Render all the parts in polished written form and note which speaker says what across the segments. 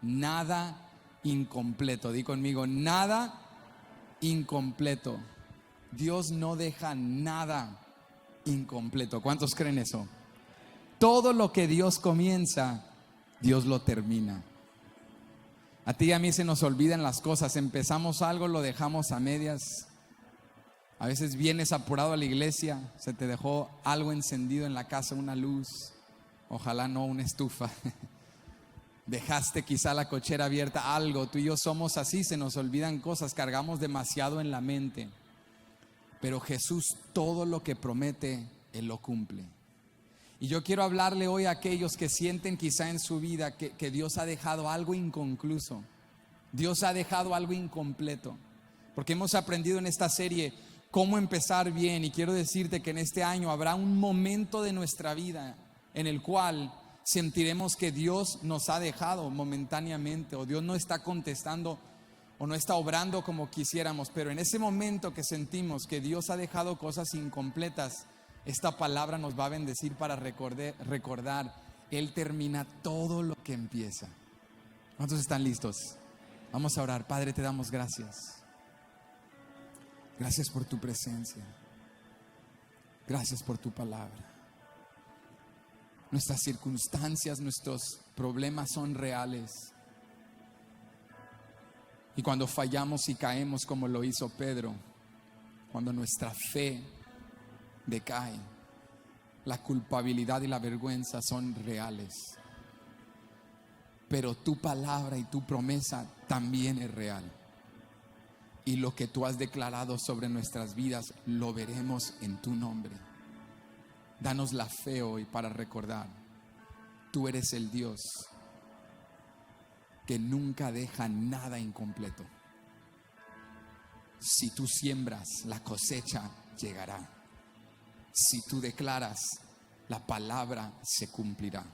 Speaker 1: Nada incompleto. Di conmigo, nada incompleto. Dios no deja nada incompleto. ¿Cuántos creen eso? Todo lo que Dios comienza, Dios lo termina. A ti y a mí se nos olvidan las cosas. Empezamos algo, lo dejamos a medias. A veces vienes apurado a la iglesia, se te dejó algo encendido en la casa, una luz, ojalá no una estufa. Dejaste quizá la cochera abierta, algo. Tú y yo somos así, se nos olvidan cosas, cargamos demasiado en la mente. Pero Jesús todo lo que promete, Él lo cumple. Y yo quiero hablarle hoy a aquellos que sienten quizá en su vida que Dios ha dejado algo inconcluso. Dios ha dejado algo incompleto. Porque hemos aprendido en esta serie cómo empezar bien. Y quiero decirte que en este año habrá un momento de nuestra vida en el cual sentiremos que Dios nos ha dejado momentáneamente, o Dios no está contestando o no está obrando como quisiéramos. Pero en ese momento que sentimos que Dios ha dejado cosas incompletas, esta palabra nos va a bendecir para recordar, Él termina todo lo que empieza. ¿Cuántos están listos? Vamos a orar. Padre, te damos gracias. Gracias por tu presencia. Gracias por tu palabra. Nuestras circunstancias, nuestros problemas son reales. Y cuando fallamos y caemos como lo hizo Pedro, cuando nuestra fe decae, la culpabilidad y la vergüenza son reales. Pero tu palabra y tu promesa también es real. Y lo que tú has declarado sobre nuestras vidas lo veremos en tu nombre. Danos la fe hoy para recordar, tú eres el Dios que nunca deja nada incompleto. Si tú siembras, la cosecha llegará. Si tú declaras, la palabra se cumplirá.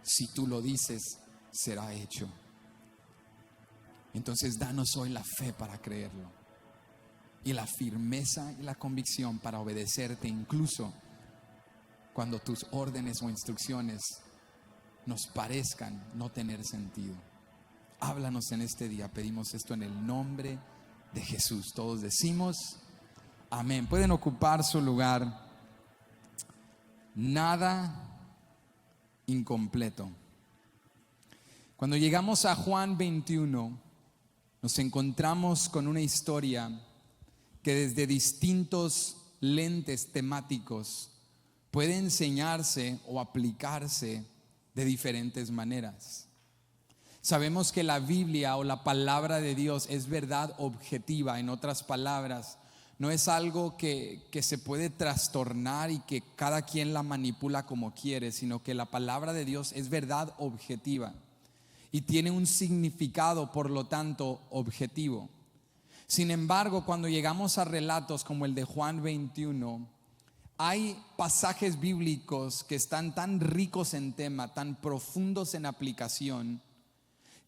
Speaker 1: Si tú lo dices, será hecho. Entonces danos hoy la fe para creerlo, y la firmeza y la convicción para obedecerte, incluso cuando tus órdenes o instrucciones nos parezcan no tener sentido. Háblanos en este día. Pedimos esto en el nombre de Jesús. Todos decimos amén. Pueden ocupar su lugar. Nada incompleto. Cuando llegamos a Juan 21, nos encontramos con una historia que desde distintos lentes temáticos puede enseñarse o aplicarse de diferentes maneras. Sabemos que la Biblia o la palabra de Dios es verdad objetiva. En otras palabras, no es algo que se puede trastornar y que cada quien la manipula como quiere, sino que la palabra de Dios es verdad objetiva y tiene un significado, por lo tanto, objetivo. Sin embargo, cuando llegamos a relatos como el de Juan 21, hay pasajes bíblicos que están tan ricos en tema, tan profundos en aplicación,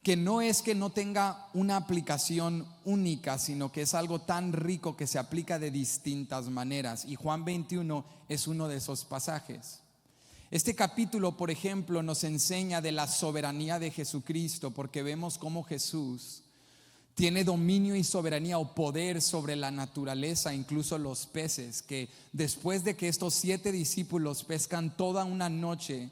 Speaker 1: que no es que no tenga una aplicación única, sino que es algo tan rico que se aplica de distintas maneras. Y Juan 21 es uno de esos pasajes. Este capítulo, por ejemplo, nos enseña de la soberanía de Jesucristo, porque vemos cómo Jesús tiene dominio y soberanía o poder sobre la naturaleza, incluso los peces, que después de que estos 7 discípulos pescan toda una noche,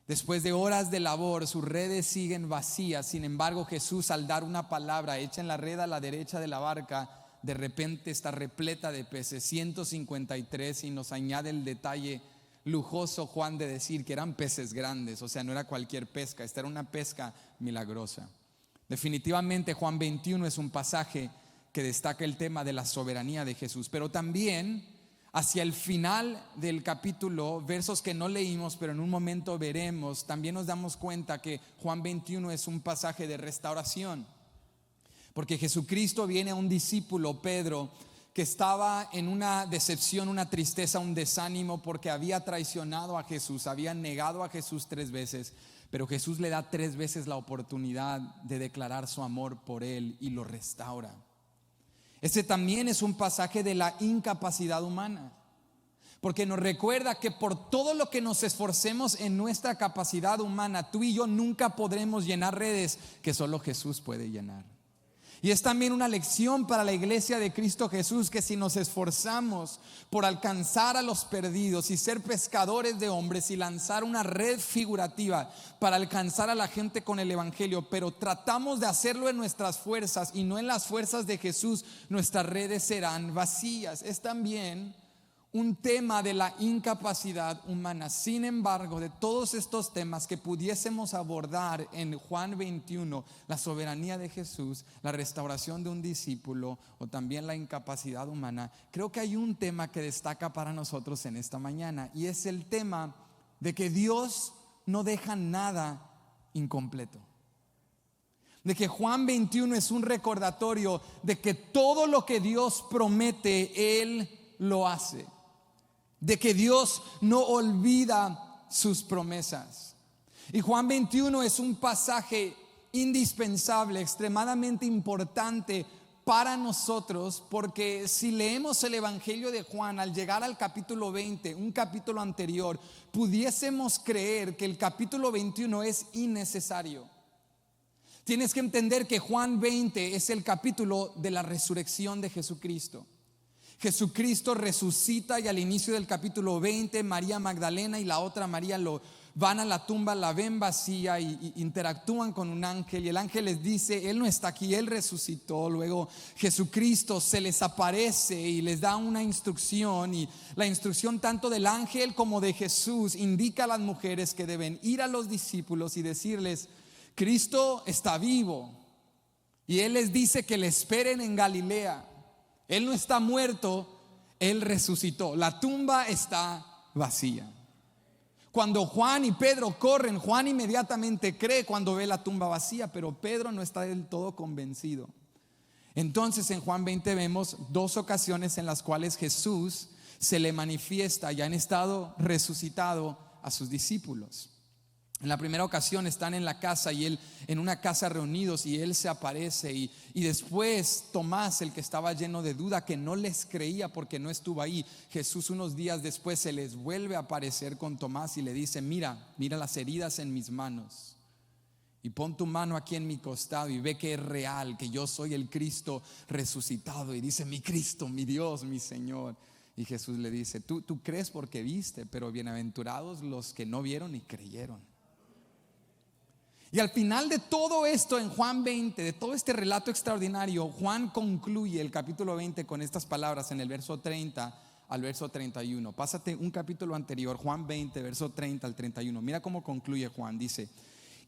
Speaker 1: después de horas de labor, sus redes siguen vacías. Sin embargo, Jesús, al dar una palabra, echa en la red a la derecha de la barca, de repente está repleta de peces, 153, y nos añade el detalle lujoso Juan de decir que eran peces grandes. O sea, no era cualquier pesca, esta era una pesca milagrosa. Definitivamente Juan 21 es un pasaje que destaca el tema de la soberanía de Jesús, pero también hacia el final del capítulo, versos que no leímos pero en un momento veremos, también nos damos cuenta que Juan 21 es un pasaje de restauración, porque Jesucristo viene a un discípulo, Pedro, que estaba en una decepción, una tristeza, un desánimo, porque había traicionado a Jesús, había negado a Jesús 3 veces, pero Jesús le da 3 veces la oportunidad de declarar su amor por él y lo restaura. Este también es un pasaje de la incapacidad humana, porque nos recuerda que por todo lo que nos esforcemos en nuestra capacidad humana, tú y yo nunca podremos llenar redes que solo Jesús puede llenar. Y es también una lección para la iglesia de Cristo Jesús, que si nos esforzamos por alcanzar a los perdidos y ser pescadores de hombres y lanzar una red figurativa para alcanzar a la gente con el evangelio, pero tratamos de hacerlo en nuestras fuerzas y no en las fuerzas de Jesús, nuestras redes serán vacías. Es también un tema de la incapacidad humana. Sin embargo, de todos estos temas que pudiésemos abordar en Juan 21, la soberanía de Jesús, la restauración de un discípulo o también la incapacidad humana, creo que hay un tema que destaca para nosotros en esta mañana, y es el tema de que Dios no deja nada incompleto. De que Juan 21 es un recordatorio de que todo lo que Dios promete, Él lo hace. De que Dios no olvida sus promesas. Y Juan 21 es un pasaje indispensable, extremadamente importante para nosotros, porque si leemos el Evangelio de Juan, al llegar al capítulo 20, un capítulo anterior, pudiésemos creer que el capítulo 21 es innecesario. Tienes que entender que Juan 20 es el capítulo de la resurrección de Jesucristo. Jesucristo resucita y al inicio del capítulo 20, María Magdalena y la otra María van a la tumba, la ven vacía y interactúan con un ángel, y el ángel les dice: Él no está aquí, Él resucitó. Luego Jesucristo se les aparece y les da una instrucción, y la instrucción tanto del ángel como de Jesús indica a las mujeres que deben ir a los discípulos y decirles: Cristo está vivo, y Él les dice que le esperen en Galilea. Él no está muerto, Él resucitó. La tumba está vacía. Cuando Juan y Pedro corren, Juan inmediatamente cree cuando ve la tumba vacía, pero Pedro no está del todo convencido. Entonces en Juan 20 vemos dos ocasiones en las cuales Jesús se le manifiesta ya en estado resucitado a sus discípulos. En la primera ocasión están en la casa y él en una casa reunidos, y él se aparece, y después Tomás, el que estaba lleno de duda, que no les creía porque no estuvo ahí, Jesús unos días después se les vuelve a aparecer con Tomás y le dice: mira las heridas en mis manos, y pon tu mano aquí en mi costado y ve que es real, que yo soy el Cristo resucitado. Y dice: mi Cristo, mi Dios, mi Señor. Y Jesús le dice: tú crees porque viste, pero bienaventurados los que no vieron y creyeron. Y al final de todo esto, en Juan 20, de todo este relato extraordinario, Juan concluye el capítulo 20 con estas palabras en el verso 30 al verso 31. Pásate un capítulo anterior, Juan 20, verso 30 al 31. Mira cómo concluye Juan. Dice: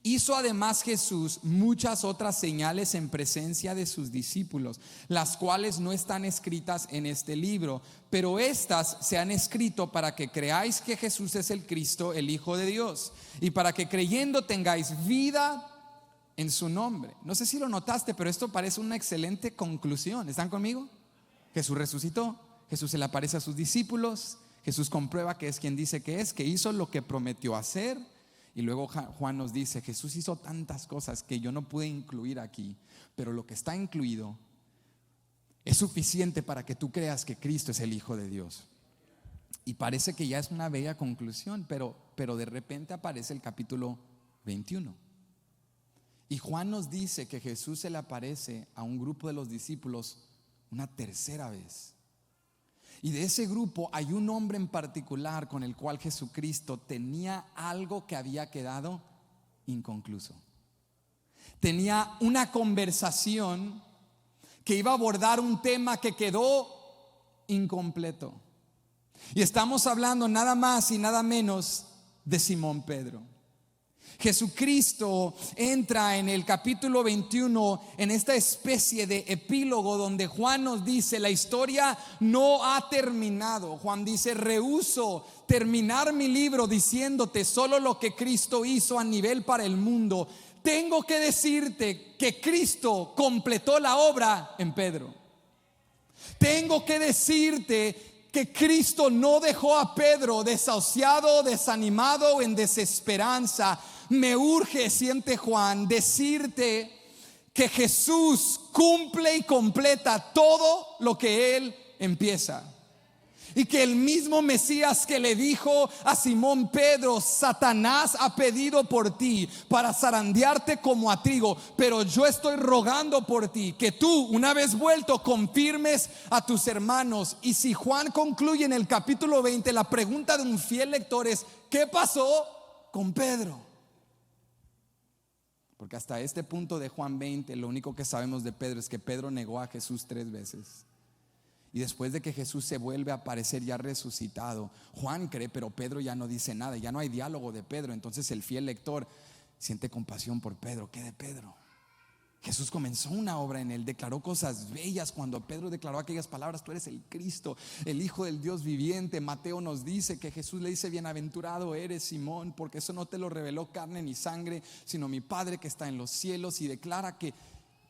Speaker 1: hizo además Jesús muchas otras señales en presencia de sus discípulos, las cuales no están escritas en este libro, pero estas se han escrito para que creáis que Jesús es el Cristo, el Hijo de Dios, y para que creyendo tengáis vida en su nombre. No sé si lo notaste, pero esto parece una excelente conclusión. ¿Están conmigo? Jesús resucitó, Jesús se le aparece a sus discípulos, Jesús comprueba que es quien dice que es, que hizo lo que prometió hacer. Y luego Juan nos dice: Jesús hizo tantas cosas que yo no pude incluir aquí, pero lo que está incluido es suficiente para que tú creas que Cristo es el Hijo de Dios. Y parece que ya es una bella conclusión, pero de repente aparece el capítulo 21. Y Juan nos dice que Jesús se le aparece a un grupo de los discípulos una tercera vez. Y de ese grupo hay un hombre en particular con el cual Jesucristo tenía algo que había quedado inconcluso. Tenía una conversación que iba a abordar un tema que quedó incompleto. Y estamos hablando nada más y nada menos de Simón Pedro. Jesucristo entra en el capítulo 21 en esta especie de epílogo donde Juan nos dice: la historia no ha terminado. Juan dice: rehúso terminar mi libro diciéndote solo lo que Cristo hizo a nivel para el mundo. Tengo que decirte que Cristo completó la obra en Pedro. Tengo que decirte que Cristo no dejó a Pedro desahuciado, desanimado o en desesperanza. Me urge, siente Juan, decirte que Jesús cumple y completa todo lo que Él empieza. Y que el mismo Mesías que le dijo a Simón Pedro: Satanás ha pedido por ti para zarandearte como a trigo, pero yo estoy rogando por ti, que tú, una vez vuelto, confirmes a tus hermanos. Y si Juan concluye en el capítulo 20, la pregunta de un fiel lector es: ¿qué pasó con Pedro? Porque hasta este punto de Juan 20, lo único que sabemos de Pedro es que Pedro negó a Jesús 3 veces. Y después de que Jesús se vuelve a aparecer ya resucitado, Juan cree, pero Pedro ya no dice nada, ya no hay diálogo de Pedro. Entonces el fiel lector siente compasión por Pedro. ¿Qué de Pedro? Jesús comenzó una obra en él, declaró cosas bellas. Cuando Pedro declaró aquellas palabras: tú eres el Cristo, el Hijo del Dios viviente. Mateo nos dice que Jesús le dice: bienaventurado eres, Simón, porque eso no te lo reveló carne ni sangre, sino mi Padre que está en los cielos. Y declara que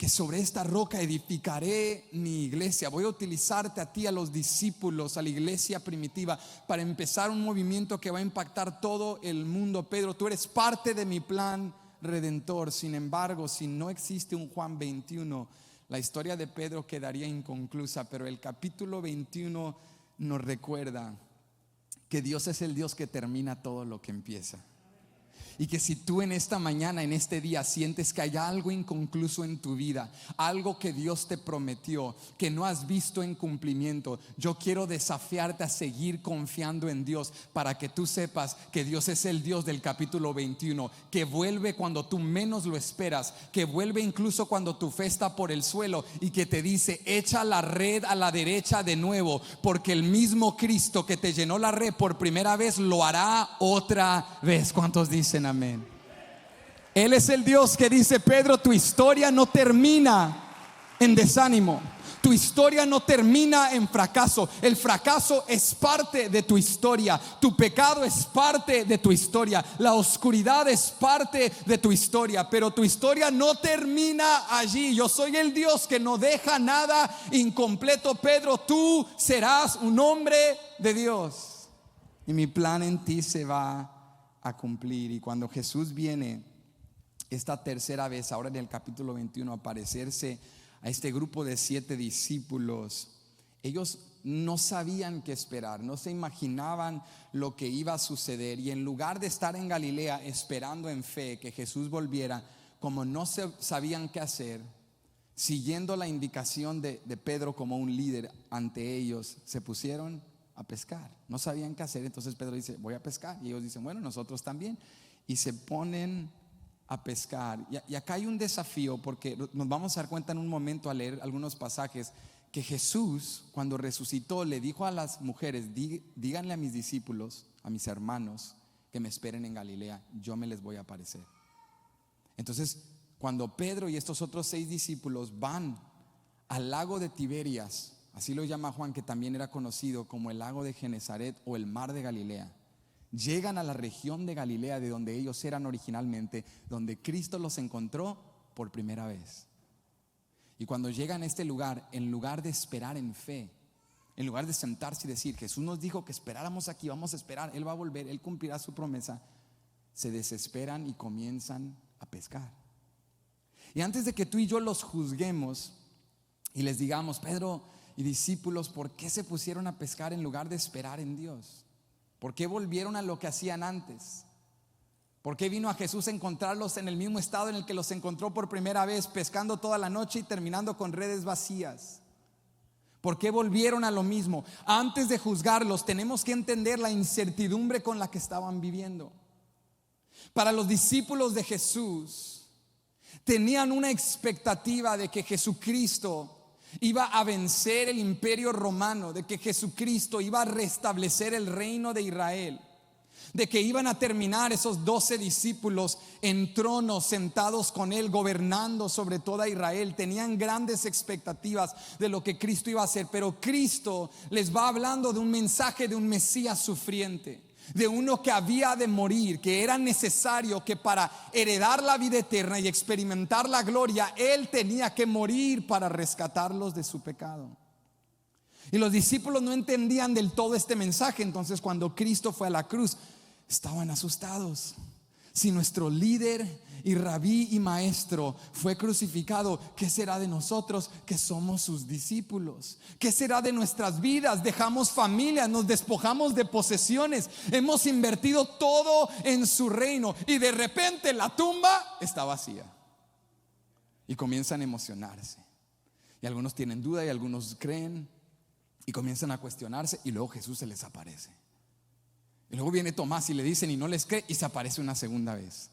Speaker 1: sobre esta roca edificaré mi iglesia. Voy a utilizarte a ti, a los discípulos, a la iglesia primitiva, para empezar un movimiento que va a impactar todo el mundo. Pedro, tú eres parte de mi plan redentor. Sin embargo, si no existe un Juan 21, la historia de Pedro quedaría inconclusa. Pero el capítulo 21 nos recuerda que Dios es el Dios que termina todo lo que empieza. Y que si tú en esta mañana, en este día, sientes que hay algo inconcluso en tu vida, algo que Dios te prometió, que no has visto en cumplimiento, yo quiero desafiarte a seguir confiando en Dios, para que tú sepas que Dios es el Dios del capítulo 21, que vuelve cuando tú menos lo esperas, que vuelve incluso cuando tu fe está por el suelo, y que te dice: echa la red a la derecha de nuevo, porque el mismo Cristo que te llenó la red por primera vez lo hará otra vez. ¿Cuántos dicen amén? Él es el Dios que dice: Pedro, tu historia no termina en desánimo, tu historia no termina en fracaso. El fracaso es parte de tu historia, tu pecado es parte de tu historia, la oscuridad es parte de tu historia, pero tu historia no termina allí. Yo soy el Dios que no deja nada incompleto. Pedro, tú serás un hombre de Dios, y mi plan en ti se va a cumplir. Y cuando Jesús viene esta tercera vez, ahora en el capítulo 21, a aparecerse a este grupo de 7 discípulos, ellos no sabían qué esperar, no se imaginaban lo que iba a suceder. Y en lugar de estar en Galilea esperando en fe que Jesús volviera, como no sabían qué hacer, siguiendo la indicación de Pedro como un líder ante ellos, se pusieron a pescar. No sabían qué hacer. Entonces Pedro dice: voy a pescar. Y ellos dicen: bueno, nosotros también. Y se ponen a pescar. Y acá hay un desafío, porque nos vamos a dar cuenta en un momento al leer algunos pasajes que Jesús, cuando resucitó, le dijo a las mujeres: díganle a mis discípulos, a mis hermanos, que me esperen en Galilea, yo me les voy a aparecer. Entonces, cuando Pedro y estos otros 6 discípulos van al lago de Tiberias, así lo llama Juan, que también era conocido como el lago de Genesaret o el mar de Galilea, llegan a la región de Galilea, de donde ellos eran originalmente, donde Cristo los encontró por primera vez. Y cuando llegan a este lugar, en lugar de esperar en fe, en lugar de sentarse y decir: Jesús nos dijo que esperáramos aquí, vamos a esperar, Él va a volver, Él cumplirá su promesa, se desesperan y comienzan a pescar. Y antes de que tú y yo los juzguemos y les digamos: Pedro y discípulos, ¿por qué se pusieron a pescar en lugar de esperar en Dios? ¿Por qué volvieron a lo que hacían antes? ¿Por qué vino a Jesús a encontrarlos en el mismo estado en el que los encontró por primera vez, pescando toda la noche y terminando con redes vacías? ¿Por qué volvieron a lo mismo? Antes de juzgarlos, tenemos que entender la incertidumbre con la que estaban viviendo. Para los discípulos de Jesús, tenían una expectativa de que Jesucristo iba a vencer el imperio romano, de que Jesucristo iba a restablecer el reino de Israel, de que iban a terminar esos 12 discípulos en tronos, sentados con Él, gobernando sobre toda Israel. Tenían grandes expectativas de lo que Cristo iba a hacer, pero Cristo les va hablando de un mensaje de un Mesías sufriente, de uno que había de morir, que era necesario que para heredar la vida eterna y experimentar la gloria, Él tenía que morir para rescatarlos de su pecado. Y los discípulos no entendían del todo este mensaje. Entonces, cuando Cristo fue a la cruz, estaban asustados. Si nuestro líder y rabí y maestro, fue crucificado. ¿Qué será de nosotros que somos sus discípulos? ¿Qué será de nuestras vidas? Dejamos familia, nos despojamos de posesiones, hemos invertido todo en su reino y de repente la tumba está vacía. Y comienzan a emocionarse. Y algunos tienen duda y algunos creen y comienzan a cuestionarse, y luego Jesús se les aparece. Y luego viene Tomás y le dicen y no les cree, y se aparece una segunda vez.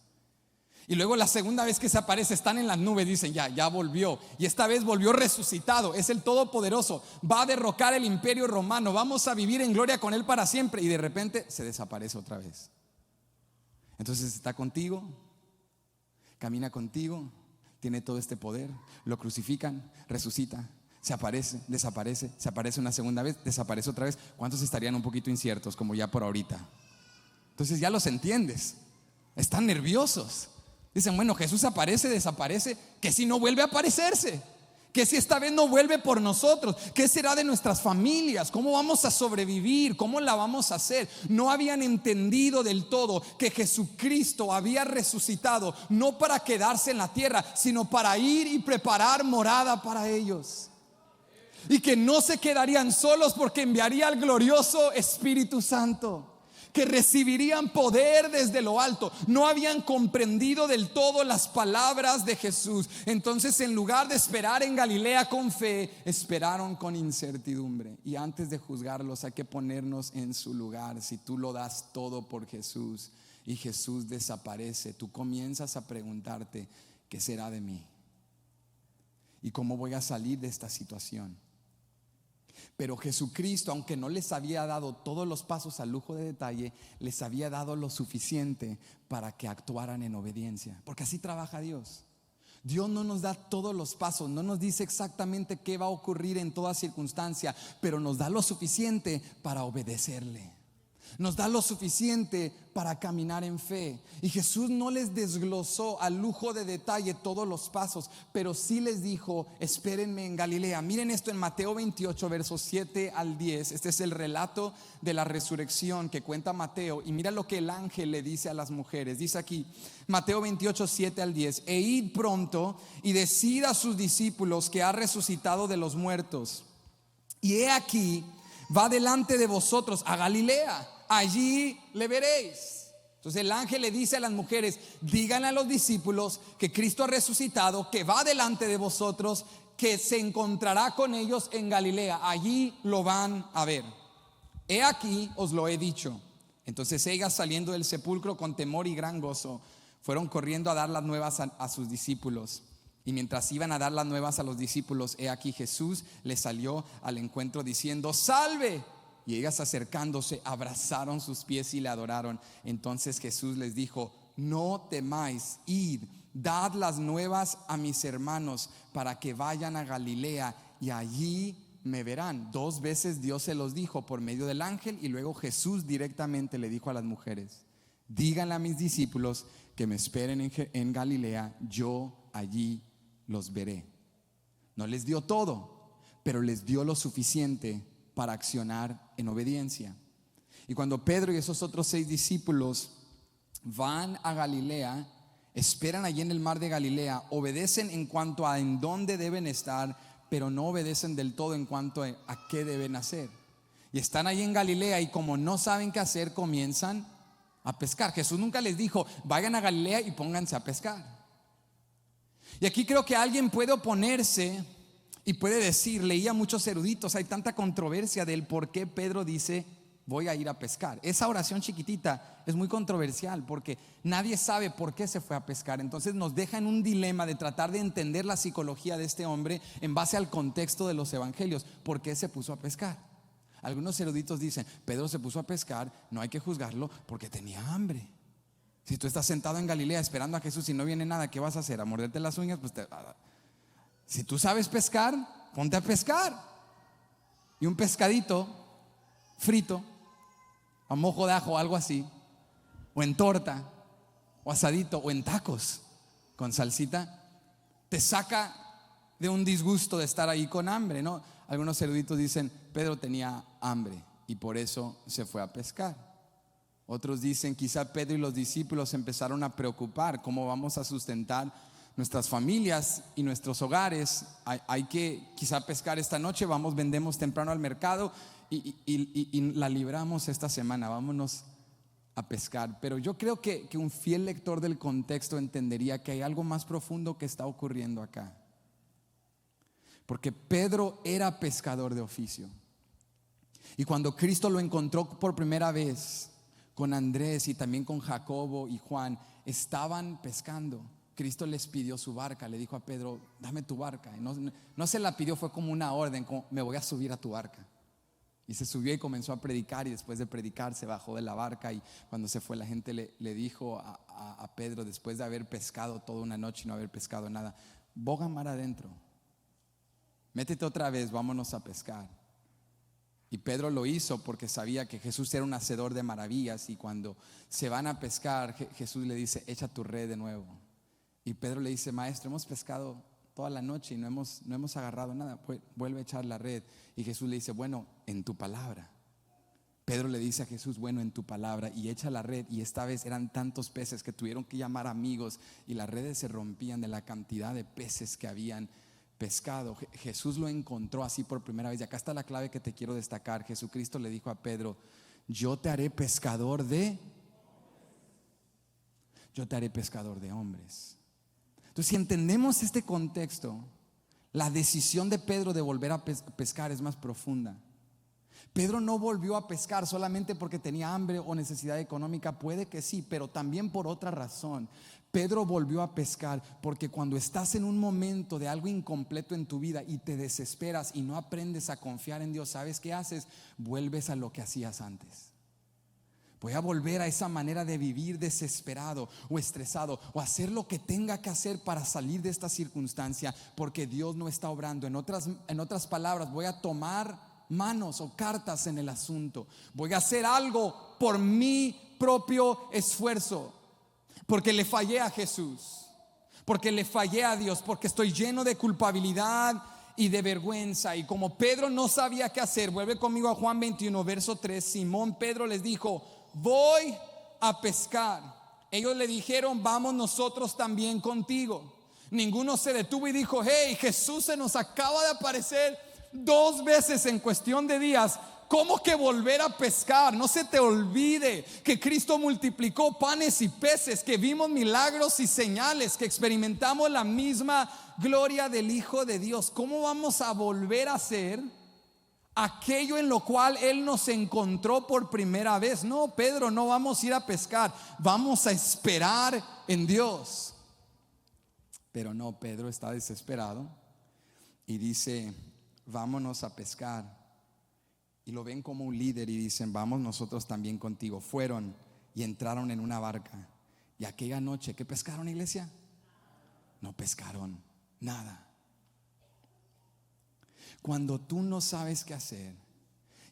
Speaker 1: Y luego la segunda vez que se aparece están en las nubes, dicen ya volvió. Y esta vez volvió resucitado, es el Todopoderoso, va a derrocar el imperio romano, vamos a vivir en gloria con él para siempre. Y de repente se desaparece otra vez. Entonces está contigo, camina contigo, tiene todo este poder. Lo crucifican, resucita, se aparece, desaparece, se aparece una segunda vez, desaparece otra vez. ¿Cuántos estarían un poquito inciertos como ya por ahorita? Entonces ya los entiendes, están nerviosos. Dicen, bueno, Jesús aparece, desaparece, ¿qué si no vuelve a aparecerse? ¿Qué si esta vez no vuelve por nosotros? ¿Qué será de nuestras familias? ¿Cómo vamos a sobrevivir? ¿Cómo la vamos a hacer? No habían entendido del todo que Jesucristo había resucitado, no para quedarse en la tierra, sino para ir y preparar morada para ellos. Y que no se quedarían solos, porque enviaría al glorioso Espíritu Santo, que recibirían poder desde lo alto. No habían comprendido del todo las palabras de Jesús. Entonces, en lugar de esperar en Galilea con fe, esperaron con incertidumbre. Y antes de juzgarlos hay que ponernos en su lugar. Si tú lo das todo por Jesús y Jesús desaparece, tú comienzas a preguntarte, ¿qué será de mí? ¿Y cómo voy a salir de esta situación? Pero Jesucristo, aunque no les había dado todos los pasos al lujo de detalle, les había dado lo suficiente para que actuaran en obediencia. Porque así trabaja Dios. Dios no nos da todos los pasos, no nos dice exactamente qué va a ocurrir en toda circunstancia, pero nos da lo suficiente para obedecerle. Nos da lo suficiente para caminar en fe. Y Jesús no les desglosó al lujo de detalle todos los pasos, pero sí les dijo, espérenme en Galilea. Miren esto en Mateo 28, versos 7 al 10. Este es el relato de la resurrección que cuenta Mateo. Y mira lo que el ángel le dice a las mujeres. Dice aquí, Mateo 28, 7 al 10: e id pronto y decid a sus discípulos que ha resucitado de los muertos. Y he aquí, va delante de vosotros a Galilea, allí le veréis. Entonces el ángel le dice a las mujeres, díganle a los discípulos que Cristo ha resucitado, que va delante de vosotros, que se encontrará con ellos en Galilea, allí lo van a ver. He aquí os lo he dicho. Entonces ellas, saliendo del sepulcro con temor y gran gozo, fueron corriendo a dar las nuevas a sus discípulos. Y mientras iban a dar las nuevas a los discípulos, he aquí Jesús les salió al encuentro diciendo, ¡salve! Y ellas, acercándose, abrazaron sus pies y le adoraron. Entonces Jesús les dijo, no temáis, id, dad las nuevas a mis hermanos para que vayan a Galilea y allí me verán. 2 veces Dios se los dijo por medio del ángel, y luego Jesús directamente le dijo a las mujeres, díganle a mis discípulos que me esperen en Galilea, yo allí los veré. No les dio todo, pero les dio lo suficiente para accionar en obediencia. Y cuando Pedro y esos otros 6 discípulos van a Galilea, esperan allí en el mar de Galilea, obedecen en cuanto a en dónde deben estar, pero no obedecen del todo en cuanto a qué deben hacer. Y están allí en Galilea, y como no saben qué hacer, comienzan a pescar. Jesús nunca les dijo, vayan a Galilea y pónganse a pescar. Y aquí creo que alguien puede oponerse y puede decir, leía muchos eruditos, hay tanta controversia del por qué Pedro dice, voy a ir a pescar. Esa oración chiquitita es muy controversial porque nadie sabe por qué se fue a pescar. Entonces nos deja en un dilema de tratar de entender la psicología de este hombre en base al contexto de los evangelios. ¿Por qué se puso a pescar? Algunos eruditos dicen, Pedro se puso a pescar, no hay que juzgarlo porque tenía hambre. Si tú estás sentado en Galilea esperando a Jesús y no viene nada, ¿qué vas a hacer? ¿A morderte las uñas? Pues si tú sabes pescar, ponte a pescar. Y un pescadito frito, a mojo de ajo, algo así, o en torta, o asadito, o en tacos con salsita, te saca de un disgusto de estar ahí con hambre, ¿no? Algunos eruditos dicen, Pedro tenía hambre y por eso se fue a pescar. Otros dicen, quizá Pedro y los discípulos empezaron a preocupar cómo vamos a sustentar nuestras familias y nuestros hogares. Hay que quizá pescar esta noche, vamos, vendemos temprano al mercado y la libramos esta semana, vámonos a pescar. Pero yo creo que un fiel lector del contexto entendería que hay algo más profundo que está ocurriendo acá. Porque Pedro era pescador de oficio. Y cuando Cristo lo encontró por primera vez con Andrés y también con Jacobo y Juan, estaban pescando. Cristo les pidió su barca, le dijo a Pedro, dame tu barca. Y no se la pidió, fue como una orden, como me voy a subir a tu barca. Y se subió y comenzó a predicar, y después de predicar se bajó de la barca. Y cuando se fue, la gente le dijo a Pedro, después de haber pescado toda una noche y no haber pescado nada, boga mar adentro, métete otra vez, vámonos a pescar. Y Pedro lo hizo porque sabía que Jesús era un hacedor de maravillas. Y cuando se van a pescar, Jesús le dice, echa tu red de nuevo. Y Pedro le dice, maestro, hemos pescado toda la noche y no hemos agarrado nada, vuelve a echar la red. Y Jesús le dice, bueno, en tu palabra. Pedro le dice a Jesús, bueno, en tu palabra, y echa la red. Y esta vez eran tantos peces que tuvieron que llamar amigos, y las redes se rompían de la cantidad de peces que habían pescado. Jesús lo encontró así por primera vez. Y acá está la clave que te quiero destacar. Jesucristo le dijo a Pedro, yo te haré pescador de hombres. Entonces, si entendemos este contexto, la decisión de Pedro de volver a pescar es más profunda. Pedro no volvió a pescar solamente porque tenía hambre o necesidad económica, puede que sí, pero también por otra razón. Pedro volvió a pescar porque cuando estás en un momento de algo incompleto en tu vida y te desesperas y no aprendes a confiar en Dios, ¿sabes qué haces? Vuelves a lo que hacías antes. Voy a volver a esa manera de vivir desesperado o estresado, o hacer lo que tenga que hacer para salir de esta circunstancia, porque Dios no está obrando. En otras palabras, voy a tomar manos o cartas en el asunto. Voy a hacer algo por mi propio esfuerzo, porque le fallé a Jesús, porque le fallé a Dios, porque estoy lleno de culpabilidad y de vergüenza. Y como Pedro no sabía qué hacer, vuelve conmigo a Juan 21 verso 3. Simón Pedro les dijo, voy a pescar. Ellos le dijeron, vamos nosotros también contigo. Ninguno se detuvo y dijo, hey, Jesús se nos acaba de aparecer 2 veces en cuestión de días. ¿Cómo que volver a pescar? No se te olvide que Cristo multiplicó panes y peces, que vimos milagros y señales, que experimentamos la misma gloria del Hijo de Dios. ¿Cómo vamos a volver a hacer aquello en lo cual Él nos encontró por primera vez? No, Pedro, no vamos a ir a pescar, vamos a esperar en Dios. Pero no, Pedro está desesperado y dice, vámonos a pescar. Y lo ven como un líder y dicen, vamos nosotros también contigo. Fueron y entraron en una barca. Y aquella noche, ¿qué pescaron, iglesia? No pescaron nada. Cuando tú no sabes qué hacer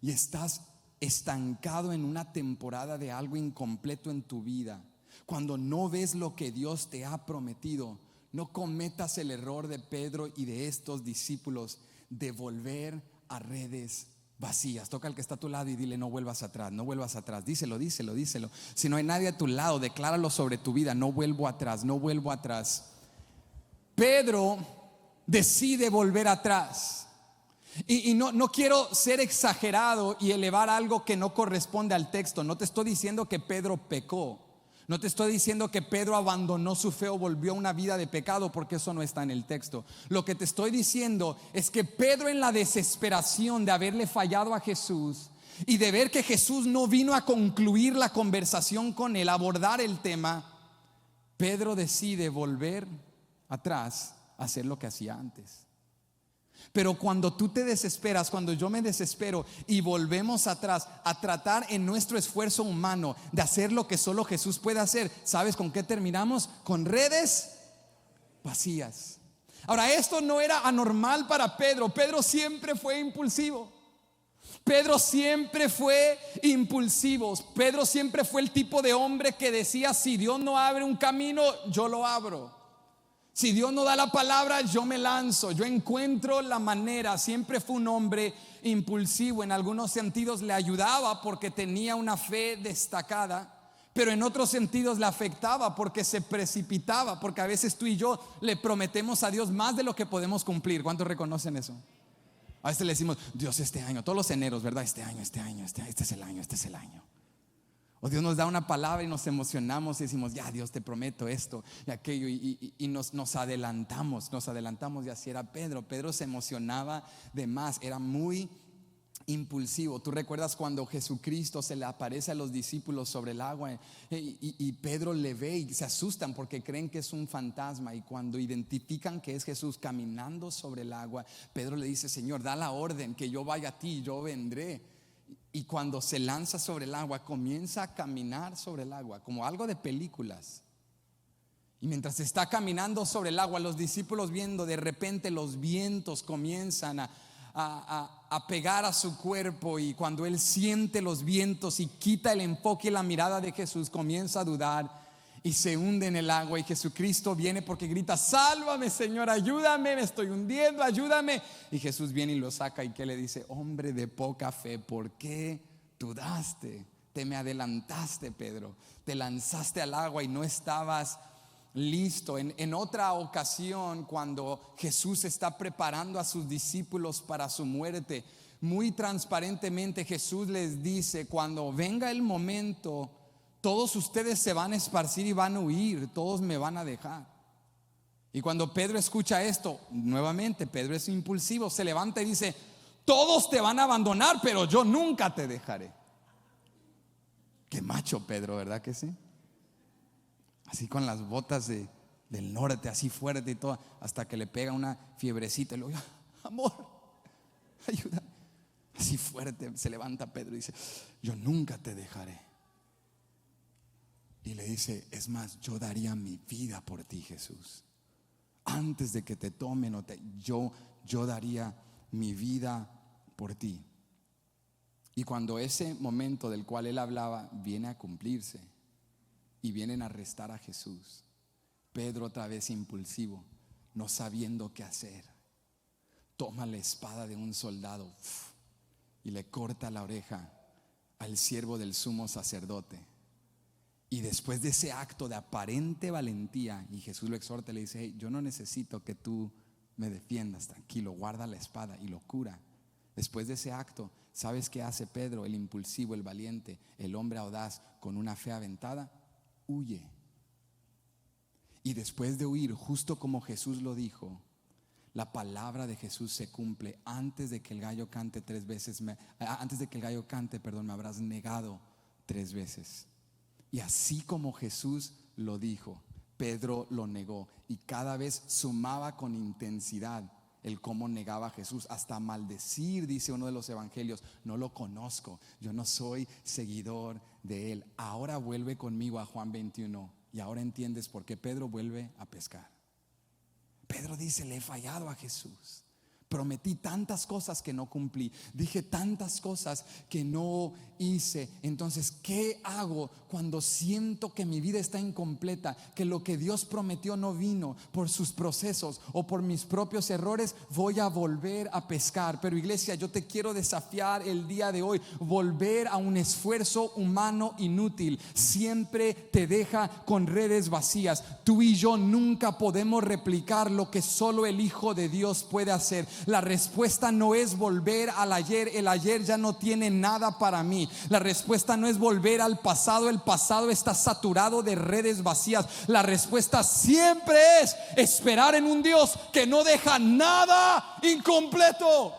Speaker 1: y estás estancado en una temporada de algo incompleto en tu vida, cuando no ves lo que Dios te ha prometido, no cometas el error de Pedro y de estos discípulos de volver a redes vacías. Toca al que está a tu lado y dile, no vuelvas atrás, no vuelvas atrás. Díselo. Si no hay nadie a tu lado, decláralo sobre tu vida, no vuelvo atrás, no vuelvo atrás. Pedro decide volver atrás. Y no quiero ser exagerado y elevar algo que no corresponde al texto. No te estoy diciendo que Pedro pecó, no te estoy diciendo que Pedro abandonó su fe o volvió a una vida de pecado, porque eso no está en el texto. Lo que te estoy diciendo es que Pedro, en la desesperación de haberle fallado a Jesús y de ver que Jesús no vino a concluir la conversación con él, abordar el tema, Pedro decide volver atrás a hacer lo que hacía antes. Pero cuando tú te desesperas, cuando yo me desespero y volvemos atrás a tratar en nuestro esfuerzo humano de hacer lo que solo Jesús puede hacer, ¿sabes con qué terminamos? Con redes vacías. Ahora, esto no era anormal para Pedro. Pedro siempre fue impulsivo. Pedro siempre fue impulsivo. Pedro siempre fue el tipo de hombre que decía, si Dios no abre un camino, yo lo abro. Si Dios no da la palabra, yo me lanzo, yo encuentro la manera. Siempre fue un hombre impulsivo. En algunos sentidos le ayudaba porque tenía una fe destacada, pero en otros sentidos le afectaba porque se precipitaba, porque a veces tú y yo le prometemos a Dios más de lo que podemos cumplir. ¿Cuántos reconocen eso? A veces le decimos: Dios, este año, todos los eneros, ¿verdad? Este es el año. O Dios nos da una palabra y nos emocionamos y decimos: ya, Dios, te prometo esto y aquello, y nos adelantamos. Y así era Pedro. Pedro se emocionaba de más, era muy impulsivo. Tú recuerdas cuando Jesucristo se le aparece a los discípulos sobre el agua, y Pedro le ve y se asustan porque creen que es un fantasma, y cuando identifican que es Jesús caminando sobre el agua, Pedro le dice: Señor, da la orden que yo vaya a ti, yo vendré. Y cuando se lanza sobre el agua, comienza a caminar sobre el agua como algo de películas. Y mientras está caminando sobre el agua, los discípulos viendo, de repente los vientos comienzan a pegar a su cuerpo, y cuando él siente los vientos y quita el enfoque y la mirada de Jesús, comienza a dudar y se hunde en el agua. Y Jesucristo viene porque grita: sálvame, Señor, ayúdame, me estoy hundiendo, ayúdame. Y Jesús viene y lo saca, y ¿qué le dice? Hombre de poca fe, ¿por qué dudaste? Te me adelantaste, Pedro, te lanzaste al agua y no estabas listo. En otra ocasión, cuando Jesús está preparando a sus discípulos para su muerte, muy transparentemente Jesús les dice: cuando venga el momento, todos ustedes se van a esparcir y van a huir, todos me van a dejar. Y cuando Pedro escucha esto, nuevamente Pedro es impulsivo, se levanta y dice: todos te van a abandonar, pero yo nunca te dejaré. Qué macho Pedro, ¿verdad que sí? Así con las botas del norte, así fuerte y todo, hasta que le pega una fiebrecita y luego: amor, ayuda. Así fuerte se levanta Pedro y dice: yo nunca te dejaré. Y le dice: es más, yo daría mi vida por ti, Jesús. Antes de que te tomen, yo daría mi vida por ti. Y cuando ese momento del cual él hablaba viene a cumplirse y vienen a arrestar a Jesús, Pedro, otra vez impulsivo, no sabiendo qué hacer, toma la espada de un soldado y le corta la oreja al siervo del sumo sacerdote. Y después de ese acto de aparente valentía, y Jesús lo exhorta y le dice: hey, yo no necesito que tú me defiendas, tranquilo, guarda la espada, y lo cura. Después de ese acto, ¿sabes qué hace Pedro? El impulsivo, el valiente, el hombre audaz, con una fe aventada, huye. Y después de huir, justo como Jesús lo dijo, la palabra de Jesús se cumple: antes de que el gallo cante 3 veces, me habrás negado 3 veces. Y así como Jesús lo dijo, Pedro lo negó, y cada vez sumaba con intensidad el cómo negaba a Jesús, hasta maldecir, dice uno de los evangelios: no lo conozco, yo no soy seguidor de él. Ahora vuelve conmigo a Juan 21 y ahora entiendes por qué Pedro vuelve a pescar. Pedro dice: le he fallado a Jesús, prometí tantas cosas que no cumplí, dije tantas cosas que no hice. Entonces, ¿qué hago cuando siento que mi vida está incompleta, que lo que Dios prometió no vino por sus procesos o por mis propios errores? Voy a volver a pescar. Pero iglesia, yo te quiero desafiar el día de hoy: volver a un esfuerzo humano inútil siempre te deja con redes vacías. Tú y yo nunca podemos replicar lo que solo el Hijo de Dios puede hacer. La respuesta no es volver al ayer. El ayer ya no tiene nada para mí. La respuesta no es volver al pasado. El pasado está saturado de redes vacías. La respuesta siempre es esperar en un Dios que no deja nada incompleto.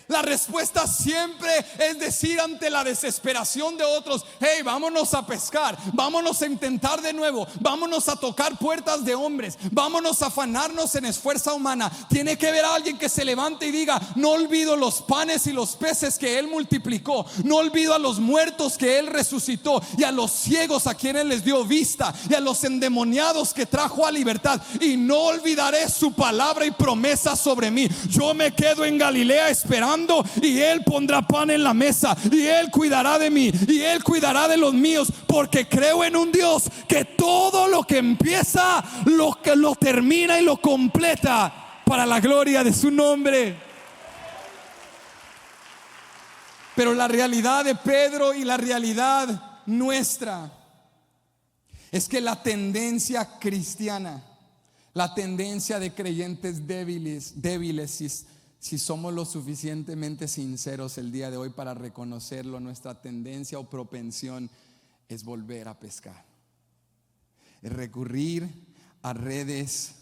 Speaker 1: La respuesta siempre es decir ante la desesperación de otros: hey, vámonos a pescar, vámonos a intentar de nuevo, vámonos a tocar puertas de hombres, vámonos a afanarnos en esfuerzo humana. Tiene que haber alguien que se levante y diga: no olvido los panes y los peces que Él multiplicó, no olvido a los muertos que Él resucitó, y a los ciegos a quienes les dio vista, y a los endemoniados que trajo a libertad, y no olvidaré su palabra y promesa sobre mí. Yo me quedo en Galilea esperando cuidando, y Él pondrá pan en la mesa, y Él cuidará de mí, y Él cuidará de los míos, porque creo en un Dios que todo lo que empieza lo termina y lo completa para la gloria de su nombre. Pero la realidad de Pedro y la realidad nuestra es que la tendencia cristiana, la tendencia de creyentes débiles, si somos lo suficientemente sinceros el día de hoy para reconocerlo, nuestra tendencia o propensión es volver a pescar, es recurrir a redes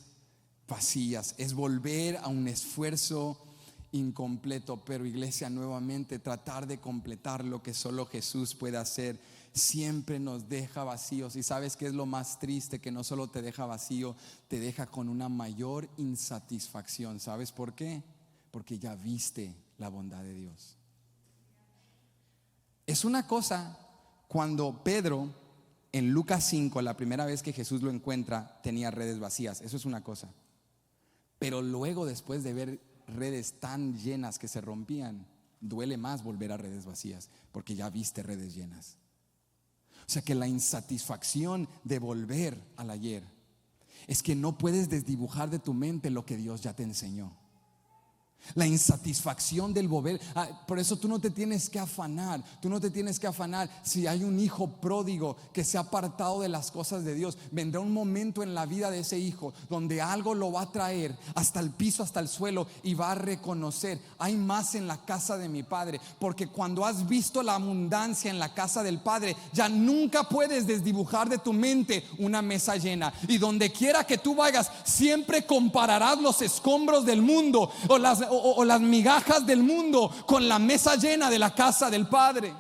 Speaker 1: vacías, es volver a un esfuerzo incompleto. Pero iglesia, nuevamente tratar de completar lo que solo Jesús puede hacer siempre nos deja vacíos. Y sabes qué es lo más triste, que no solo te deja vacío, te deja con una mayor insatisfacción. ¿Sabes por qué? Porque ya viste la bondad de Dios. Es una cosa cuando Pedro en Lucas 5, la primera vez que Jesús lo encuentra, tenía redes vacías. Eso es una cosa. Pero luego, después de ver redes tan llenas que se rompían, duele más volver a redes vacías, porque ya viste redes llenas. O sea que la insatisfacción de volver al ayer es que no puedes desdibujar de tu mente lo que Dios ya te enseñó. La insatisfacción del volver. Por eso tú no te tienes que afanar. Tú no te tienes que afanar si hay un hijo pródigo que se ha apartado de las cosas de Dios. Vendrá un momento en la vida de ese hijo donde algo lo va a traer hasta el piso, hasta el suelo, y va a reconocer: hay más en la casa de mi padre. Porque cuando has visto la abundancia en la casa del Padre, ya nunca puedes desdibujar de tu mente una mesa llena. Y donde quiera que tú vayas, siempre compararás los escombros del mundo o las migajas del mundo con la mesa llena de la casa del Padre.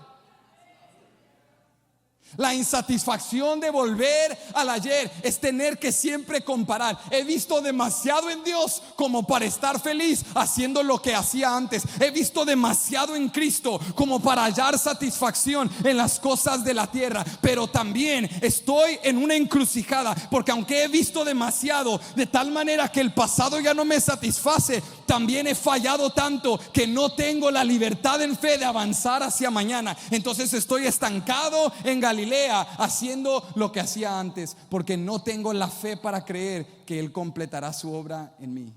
Speaker 1: La insatisfacción de volver al ayer es tener que siempre comparar. He visto demasiado en Dios como para estar feliz haciendo lo que hacía antes. He visto demasiado en Cristo como para hallar satisfacción en las cosas de la tierra. Pero también estoy en una encrucijada, porque aunque he visto demasiado, de tal manera que el pasado ya no me satisface, también he fallado tanto que no tengo la libertad en fe de avanzar hacia mañana. Entonces estoy estancado en Galilea haciendo lo que hacía antes, porque no tengo la fe para creer que Él completará su obra en mí.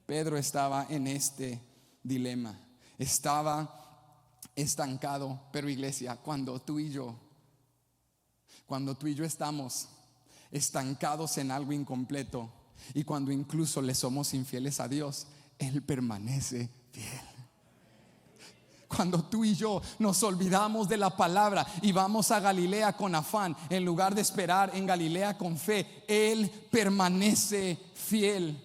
Speaker 1: Pedro estaba en este dilema, estaba estancado. Pero iglesia, cuando tú y yo estamos estancados en algo incompleto, y cuando incluso le somos infieles a Dios, Él permanece fiel. Cuando tú y yo nos olvidamos de la palabra y vamos a Galilea con afán, en lugar de esperar en Galilea con fe, Él permanece fiel.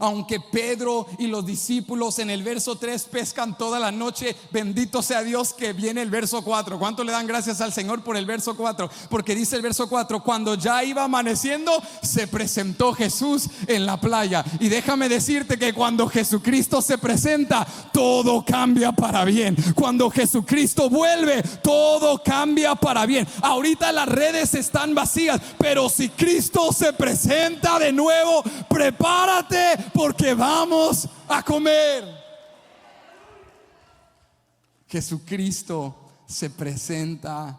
Speaker 1: Aunque Pedro y los discípulos en el verso 3 pescan toda la noche, bendito sea Dios que viene el verso 4. ¿Cuánto le dan gracias al Señor por el verso 4? Porque dice el verso 4: cuando ya iba amaneciendo, se presentó Jesús en la playa. Y déjame decirte que cuando Jesucristo se presenta, todo cambia para bien. Cuando Jesucristo vuelve, todo cambia para bien. Ahorita las redes están vacías, pero si Cristo se presenta de nuevo, prepárate, porque vamos a comer. Jesucristo se presenta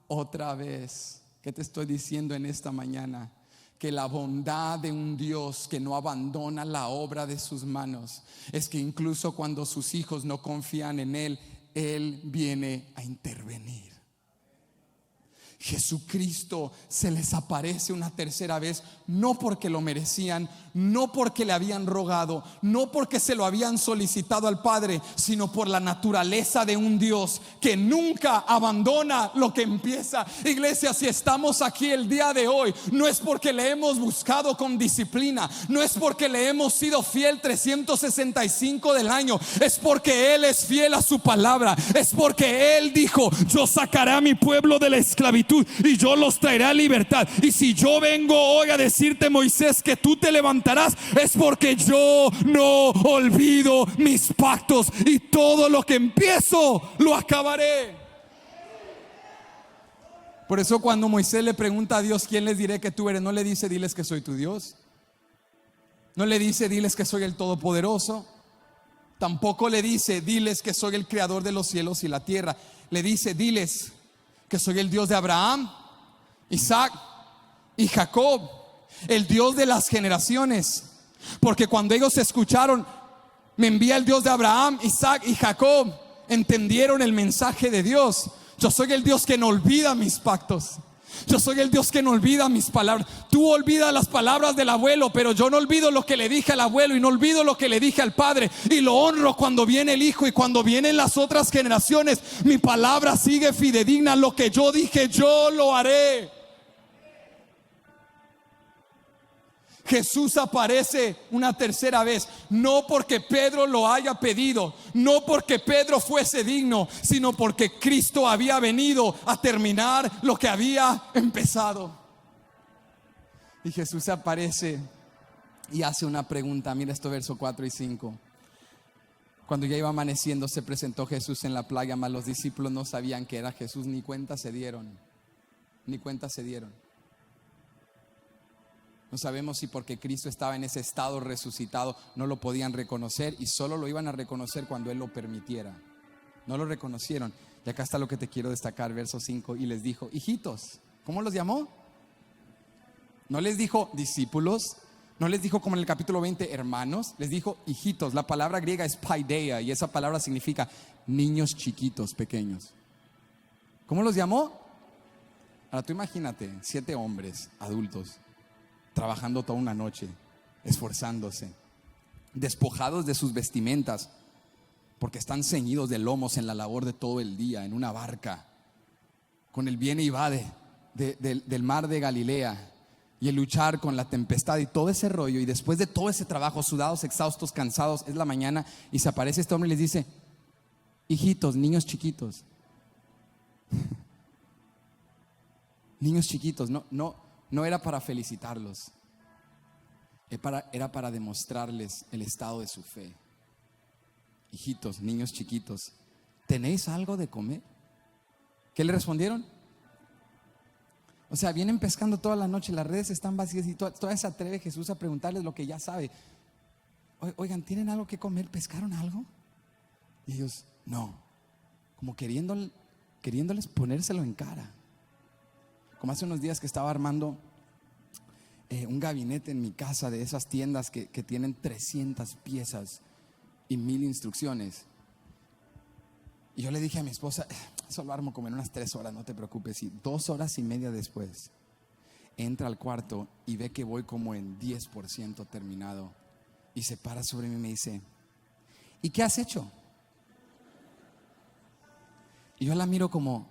Speaker 1: otra vez. ¿Qué te estoy diciendo en esta mañana? Que la bondad de un Dios que no abandona la obra de sus manos es que incluso cuando sus hijos no confían en Él, Él viene a intervenir. Jesucristo se les aparece una tercera vez, no porque lo merecían, no porque le habían rogado, no porque se lo habían solicitado al Padre, sino por la naturaleza de un Dios que nunca abandona lo que empieza. Iglesia, si estamos aquí el día de hoy, no es porque le hemos buscado con disciplina, no es porque le hemos sido fiel 365 del año, es porque Él es fiel a su palabra, es porque Él dijo: yo sacaré a mi pueblo de la esclavitud y yo los traeré a libertad. Y si yo vengo hoy a decirte, Moisés, que tú te levantarás, es porque yo no olvido mis pactos, y todo lo que empiezo lo acabaré. Por eso cuando Moisés le pregunta a Dios: ¿quién les diré que tú eres?, no le dice: diles que soy tu Dios. No le dice: diles que soy el Todopoderoso. Tampoco le dice, diles que soy el creador de los cielos y la tierra. Le dice, diles que soy el Dios de Abraham, Isaac y Jacob, el Dios de las generaciones. Porque cuando ellos escucharon, me envía el Dios de Abraham, Isaac y Jacob, entendieron el mensaje de Dios. Yo soy el Dios que no olvida mis pactos. Yo soy el Dios que no olvida mis palabras. Tú olvidas las palabras del abuelo, pero yo no olvido lo que le dije al abuelo y no olvido lo que le dije al padre, y lo honro cuando viene el hijo y cuando vienen las otras generaciones. Mi palabra sigue fidedigna. Lo que yo dije, yo lo haré. Jesús aparece una tercera vez, no porque Pedro lo haya pedido, no porque Pedro fuese digno, sino porque Cristo había venido a terminar lo que había empezado. Y Jesús aparece y hace una pregunta. Mira esto, verso 4 y 5. Cuando ya iba amaneciendo, se presentó Jesús en la playa, mas los discípulos no sabían que era Jesús, ni cuenta se dieron. No sabemos si porque Cristo estaba en ese estado resucitado no lo podían reconocer, y solo lo iban a reconocer cuando Él lo permitiera. No lo reconocieron. Y acá está lo que te quiero destacar, verso 5. Y les dijo, hijitos. ¿Cómo los llamó? No les dijo discípulos, no les dijo como en el capítulo 20 hermanos, les dijo hijitos. La palabra griega es paideia, y esa palabra significa niños chiquitos, pequeños. ¿Cómo los llamó? Ahora tú imagínate, 7 hombres adultos trabajando toda una noche, esforzándose, despojados de sus vestimentas, porque están ceñidos de lomos en la labor de todo el día, en una barca, con el viene y va del mar de Galilea, y el luchar con la tempestad y todo ese rollo. Y después de todo ese trabajo, sudados, exhaustos, cansados, es la mañana y se aparece este hombre y les dice, hijitos, niños chiquitos. Niños chiquitos, no era para felicitarlos, era para demostrarles el estado de su fe. Hijitos, niños chiquitos, ¿tenéis algo de comer? ¿Qué le respondieron? O sea, vienen pescando toda la noche, las redes están vacías, y todavía se atreve Jesús a preguntarles lo que ya sabe. Oigan, ¿tienen algo que comer? ¿Pescaron algo? Y ellos, no, como queriéndoles ponérselo en cara. Como hace unos días que estaba armando un gabinete en mi casa, de esas tiendas que tienen 300 piezas y 1000 instrucciones. Y yo le dije a mi esposa, eso lo armo como en unas 3 horas, no te preocupes. Y 2 horas y media después entra al cuarto y ve que voy como en 10% terminado, y se para sobre mí y me dice, ¿y qué has hecho? Y yo la miro como,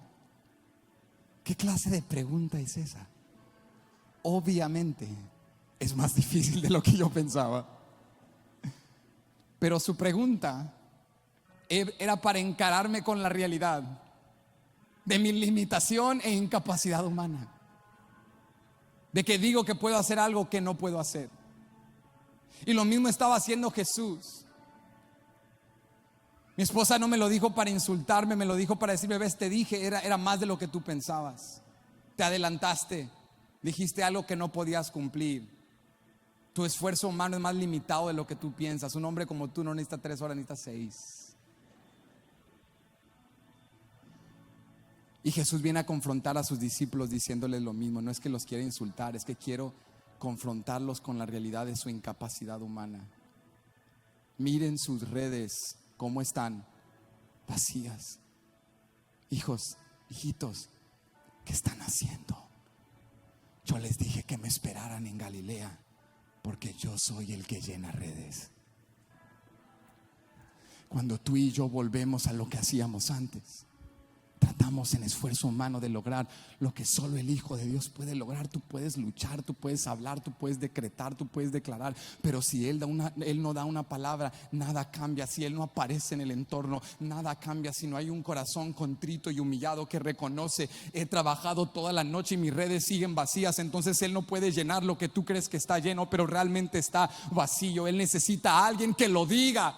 Speaker 1: ¿qué clase de pregunta es esa? Obviamente es más difícil de lo que yo pensaba, pero su pregunta era para encararme con la realidad de mi limitación e incapacidad humana, de que digo que puedo hacer algo que no puedo hacer. Y lo mismo estaba haciendo Jesús. Mi esposa no me lo dijo para insultarme, me lo dijo para decirme, ves, te dije, era más de lo que tú pensabas. Te adelantaste, dijiste algo que no podías cumplir. Tu esfuerzo humano es más limitado de lo que tú piensas. Un hombre como tú no necesita 3 horas, necesita 6. Y Jesús viene a confrontar a sus discípulos diciéndoles lo mismo. No es que los quiera insultar, es que quiero confrontarlos con la realidad de su incapacidad humana. Miren sus redes, cómo están vacías. Hijos, hijitos, ¿qué están haciendo? Yo les dije que me esperaran en Galilea, porque yo soy el que llena redes. Cuando tú y yo volvemos a lo que hacíamos antes, tratamos en esfuerzo humano de lograr lo que solo el Hijo de Dios puede lograr. Tú puedes luchar, tú puedes hablar, tú puedes decretar, tú puedes declarar, pero si Él no da una palabra, nada cambia. Si Él no aparece en el entorno, nada cambia. Si no hay un corazón contrito y humillado que reconoce, he trabajado toda la noche y mis redes siguen vacías, entonces Él no puede llenar lo que tú crees que está lleno, pero realmente está vacío. Él necesita a alguien que lo diga.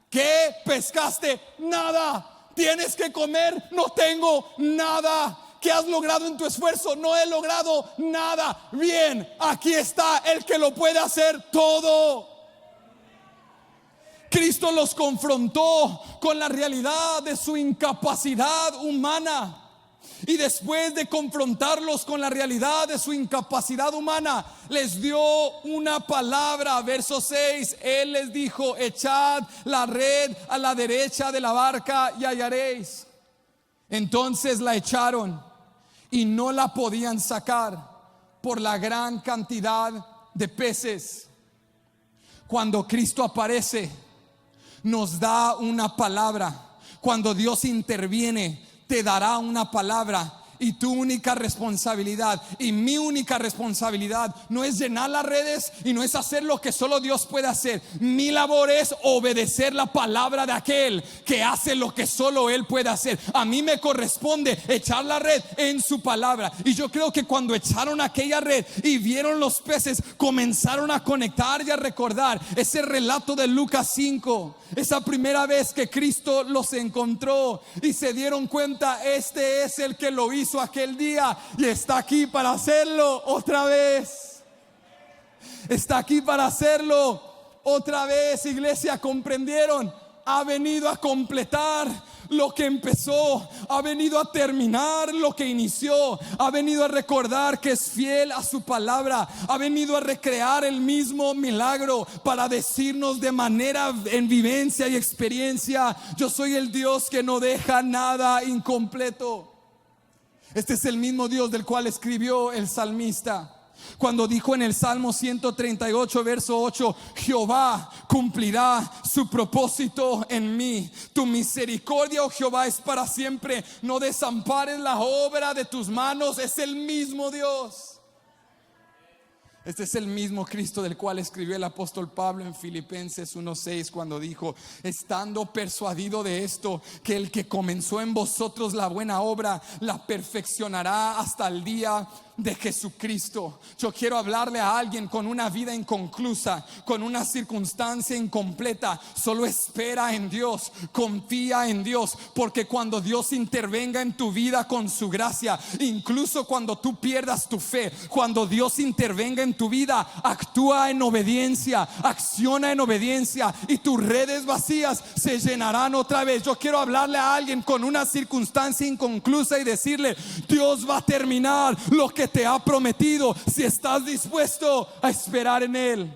Speaker 1: ¿Qué pescaste? Nada. ¿Tienes que comer? No tengo nada. ¿Qué has logrado en tu esfuerzo? No he logrado nada. Bien, aquí está el que lo puede hacer todo. Cristo los confrontó con la realidad de su incapacidad humana. Y después de confrontarlos con la realidad de su incapacidad humana, les dio una palabra. Verso 6, Él les dijo: echad la red a la derecha de la barca y hallaréis. Entonces la echaron y no la podían sacar por la gran cantidad de peces. Cuando Cristo aparece, nos da una palabra. Cuando Dios interviene, te dará una palabra. Y tu única responsabilidad y mi única responsabilidad no es llenar las redes y no es hacer lo que solo Dios puede hacer. Mi labor es obedecer la palabra de aquel que hace lo que solo Él puede hacer. A mí me corresponde echar la red en su palabra. Y yo creo que cuando echaron aquella red y vieron los peces, comenzaron a conectar y a recordar ese relato de Lucas 5, esa primera vez que Cristo los encontró y se dieron cuenta: este es el que lo hizo aquel día y está aquí para hacerlo otra vez. Está aquí para hacerlo otra vez. Iglesia, ¿comprendieron? Ha venido a completar lo que empezó, ha venido a terminar lo que inició, ha venido a recordar que es fiel a su palabra, ha venido a recrear el mismo milagro para decirnos de manera en vivencia y experiencia: yo soy el Dios que no deja nada incompleto. Este es el mismo Dios del cual escribió el salmista cuando dijo en el Salmo 138 verso 8: Jehová cumplirá su propósito en mí. Tu misericordia, oh Jehová, es para siempre. No desampares la obra de tus manos. Es el mismo Dios. Este es el mismo Cristo del cual escribió el apóstol Pablo en Filipenses 1:6, cuando dijo: estando persuadido de esto, que el que comenzó en vosotros la buena obra la perfeccionará hasta el día de Jesucristo. Yo quiero hablarle a alguien con una vida inconclusa, con una circunstancia incompleta. Solo espera en Dios, confía en Dios, porque cuando Dios intervenga en tu vida con su gracia, incluso cuando tú pierdas tu fe, cuando Dios intervenga en tu vida, actúa en obediencia, acciona en obediencia, y tus redes vacías se llenarán otra vez. Yo quiero hablarle a alguien con una circunstancia inconclusa y decirle: Dios va a terminar lo que te ha prometido si estás dispuesto a esperar en Él.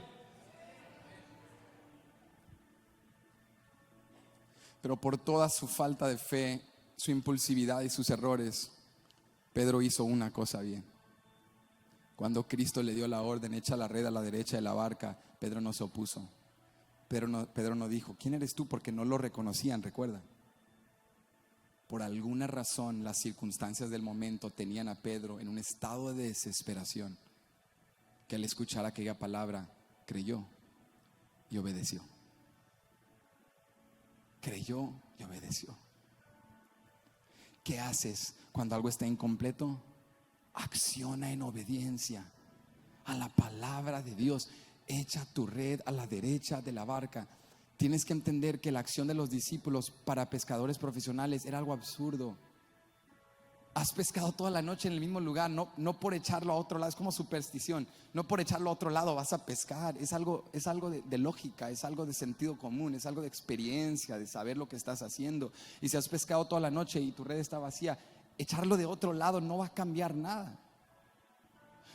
Speaker 1: Pero por toda su falta de fe, su impulsividad y sus errores, Pedro hizo una cosa bien. Cuando Cristo le dio la orden: echa la red a la derecha de la barca, Pedro no se opuso. Pedro no dijo: ¿quién eres tú? Porque no lo reconocían, recuerda. Por alguna razón, las circunstancias del momento tenían a Pedro en un estado de desesperación, que al escuchar aquella palabra creyó y obedeció. Creyó y obedeció. ¿Qué haces cuando algo está incompleto? Acciona en obediencia a la palabra de Dios. Echa tu red a la derecha de la barca. Tienes que entender que la acción de los discípulos para pescadores profesionales era algo absurdo. Has pescado toda la noche en el mismo lugar, no por echarlo a otro lado. Es como superstición. No por echarlo a otro lado vas a pescar. Es algo de lógica, es algo de sentido común, es algo de experiencia, de saber lo que estás haciendo. Y si has pescado toda la noche y tu red está vacía, echarlo de otro lado no va a cambiar nada.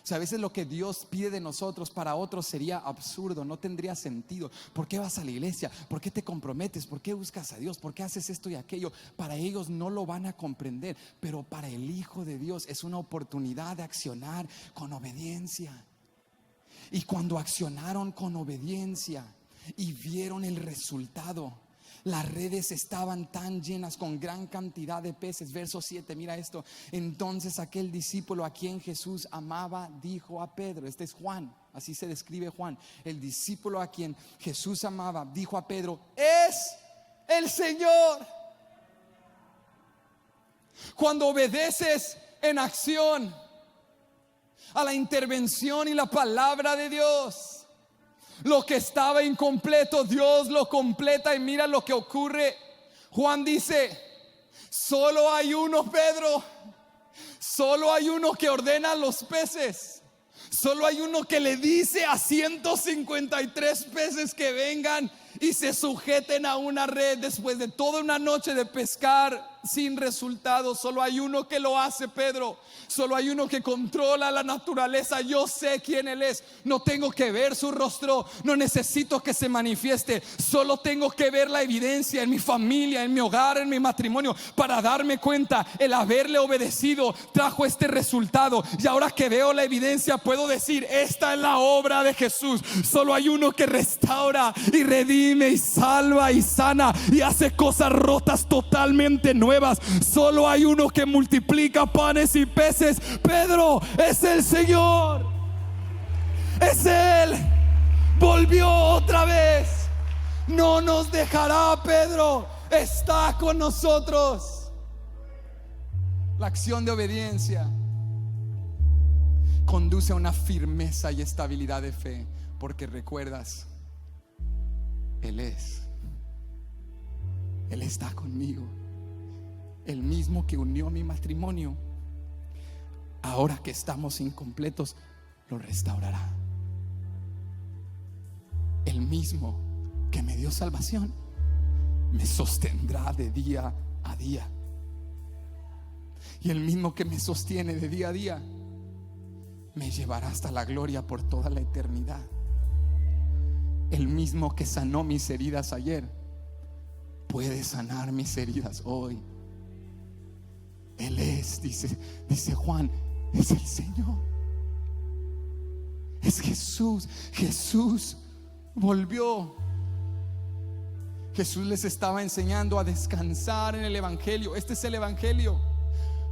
Speaker 1: O sea, a veces lo que Dios pide de nosotros para otros sería absurdo, no tendría sentido. ¿Por qué vas a la iglesia? ¿Por qué te comprometes? ¿Por qué buscas a Dios? ¿Por qué haces esto y aquello? Para ellos no lo van a comprender, pero para el Hijo de Dios es una oportunidad de accionar con obediencia. Y cuando accionaron con obediencia y vieron el resultado, las redes estaban tan llenas con gran cantidad de peces. Verso 7, mira esto. Entonces aquel discípulo a quien Jesús amaba dijo a Pedro: este es Juan, así se describe Juan. El discípulo a quien Jesús amaba dijo a Pedro: es el Señor. Cuando obedeces en acción a la intervención y la palabra de Dios, lo que estaba incompleto, Dios lo completa. Y mira lo que ocurre. Juan dice: solo hay uno, Pedro. Solo hay uno que ordena los peces. Solo hay uno que le dice a 153 peces que vengan y se sujeten a una red después de toda una noche de pescar sin resultado. Solo hay uno que lo hace, Pedro. Solo hay uno que controla la naturaleza. Yo sé quién Él es. No tengo que ver su rostro, no necesito que se manifieste. Solo tengo que ver la evidencia en mi familia, en mi hogar, en mi matrimonio, para darme cuenta. El haberle obedecido trajo este resultado. Y ahora que veo la evidencia, puedo decir: esta es la obra de Jesús. Solo hay uno que restaura y redime y salva y sana y hace cosas rotas totalmente nuevas. Solo hay uno que multiplica panes y peces. Pedro, es el Señor. Es Él. Volvió otra vez. No nos dejará, Pedro. Está con nosotros. La acción de obediencia conduce a una firmeza y estabilidad de fe, porque recuerdas: Él está conmigo. El mismo que unió mi matrimonio, ahora que estamos incompletos, lo restaurará. El mismo que me dio salvación me sostendrá de día a día. Y el mismo que me sostiene de día a día me llevará hasta la gloria por toda la eternidad. El mismo que sanó mis heridas ayer puede sanar mis heridas hoy. Él es, dice Juan, es el Señor. Es Jesús. Jesús volvió. Jesús les estaba enseñando a descansar en el Evangelio. Este es el Evangelio.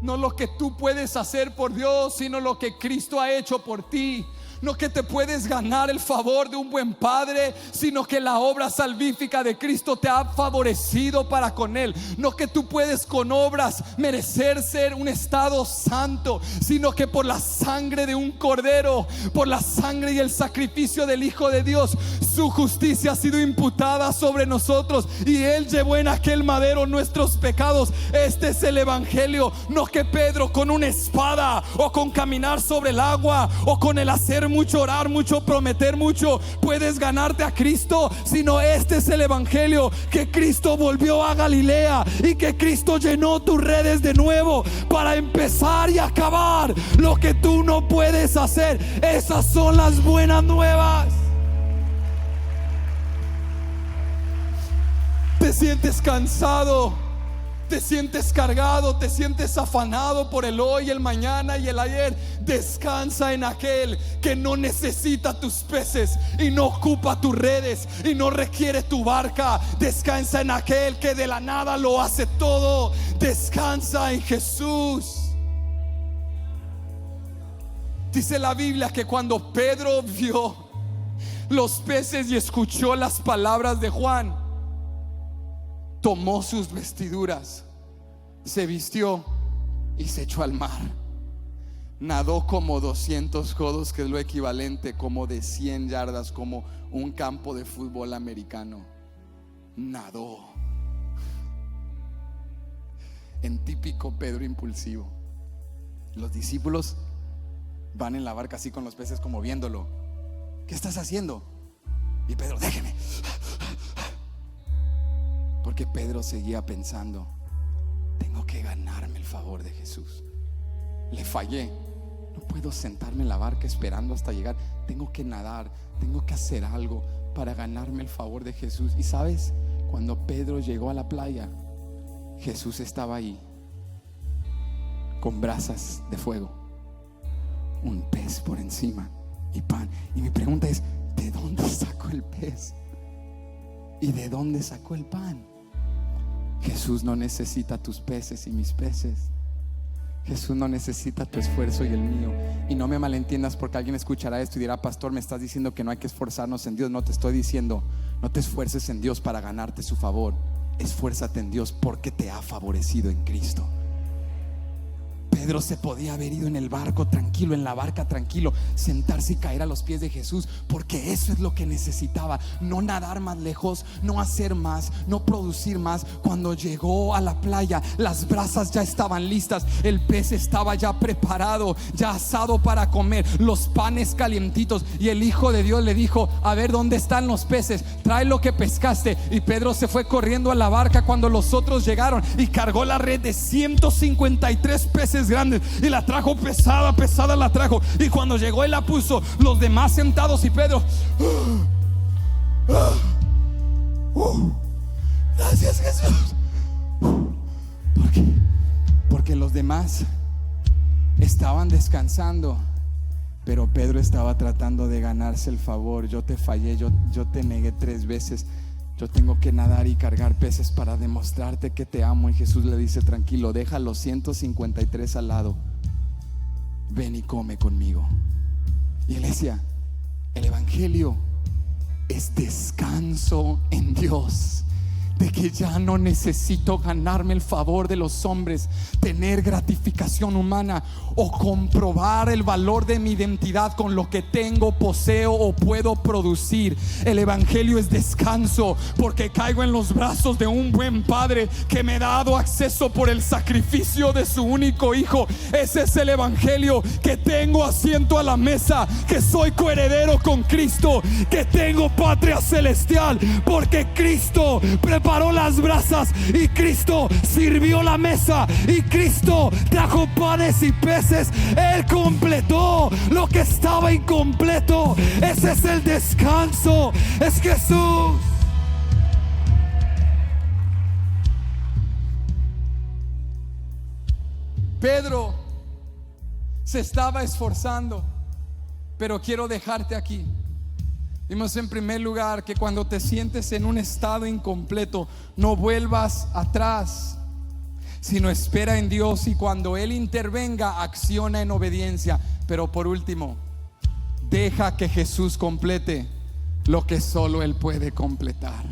Speaker 1: No lo que tú puedes hacer por Dios, sino lo que Cristo ha hecho por ti. No que te puedes ganar el favor de un buen padre, sino que la obra salvífica de Cristo te ha favorecido para con Él. No que tú puedes con obras merecer ser un estado santo, sino que por la sangre de un cordero, por la sangre y el sacrificio del Hijo de Dios, su justicia ha sido imputada sobre nosotros, y Él llevó en aquel madero nuestros pecados. Este es el Evangelio. No que Pedro con una espada, o con caminar sobre el agua, o con el hacer mucho, orar mucho, prometer mucho, puedes ganarte a Cristo, sino este es el Evangelio: que Cristo volvió a Galilea y que Cristo llenó tus redes de nuevo para empezar y acabar lo que tú no puedes hacer. Esas son las buenas nuevas. Te sientes cansado, te sientes cargado, te sientes afanado por el hoy, el mañana y el ayer. Descansa en aquel que no necesita tus peces y no ocupa tus redes y no requiere tu barca. Descansa en aquel que de la nada lo hace todo. Descansa en Jesús. Dice la Biblia que cuando Pedro vio los peces y escuchó las palabras de Juan, tomó sus vestiduras, se vistió y se echó al mar. Nadó como 200 codos, que es lo equivalente como de 100 yardas, como un campo de fútbol americano. Nadó en típico Pedro impulsivo. Los discípulos van en la barca así con los peces, como viéndolo. ¿Qué estás haciendo? Y Pedro: déjeme. Porque Pedro seguía pensando: tengo que ganarme el favor de Jesús. Le fallé. No puedo sentarme en la barca esperando hasta llegar. Tengo que nadar, tengo que hacer algo para ganarme el favor de Jesús. Y sabes, cuando Pedro llegó a la playa, Jesús estaba ahí con brasas de fuego, un pez por encima y pan. Y mi pregunta es: ¿de dónde sacó el pez? ¿Y de dónde sacó el pan? Jesús no necesita tus peces y mis peces. Jesús no necesita tu esfuerzo y el mío. Y no me malentiendas, porque alguien escuchará esto y dirá: pastor, me estás diciendo que no hay que esforzarnos en Dios. No te estoy diciendo: no te esfuerces en Dios para ganarte su favor. Esfuérzate en Dios porque te ha favorecido en Cristo. Pedro se podía haber ido en el barco tranquilo, en la barca tranquilo, sentarse y caer a los pies de Jesús, porque eso es lo que necesitaba. No nadar más lejos, no hacer más, no producir más. Cuando llegó a la playa, las brasas ya estaban listas, el pez estaba ya preparado, ya asado para comer, los panes calientitos. Y el Hijo de Dios le dijo: a ver, ¿dónde están los peces? Trae lo que pescaste. Y Pedro se fue corriendo a la barca cuando los otros llegaron y cargó la red de 153 peces grandes y la trajo pesada, pesada la trajo. Y cuando llegó él la puso, los demás sentados, y Pedro, gracias Jesús. Porque los demás estaban descansando, pero Pedro estaba tratando de ganarse el favor. Yo te fallé, yo te negué 3 veces. Yo tengo que nadar y cargar peces para demostrarte que te amo. Y Jesús le dice: tranquilo, deja los 153 al lado, ven y come conmigo. Iglesia, el evangelio es descanso en Dios, de que ya no necesito ganarme el favor de los hombres, tener gratificación humana o comprobar el valor de mi identidad con lo que tengo, poseo o puedo producir. El evangelio es descanso, porque caigo en los brazos de un buen padre que me ha dado acceso por el sacrificio de su único hijo. Ese es el evangelio: que tengo asiento a la mesa, que soy coheredero con Cristo, que tengo patria celestial, porque Cristo preparó las brasas y Cristo sirvió la mesa y Cristo trajo panes y peces. Él completó lo que estaba incompleto. Ese es el descanso, es Jesús. Pedro se estaba esforzando, pero quiero dejarte aquí. Vimos en primer lugar que cuando te sientes en un estado incompleto, no vuelvas atrás, sino espera en Dios, y cuando Él intervenga, acciona en obediencia. Pero por último, deja que Jesús complete lo que solo Él puede completar.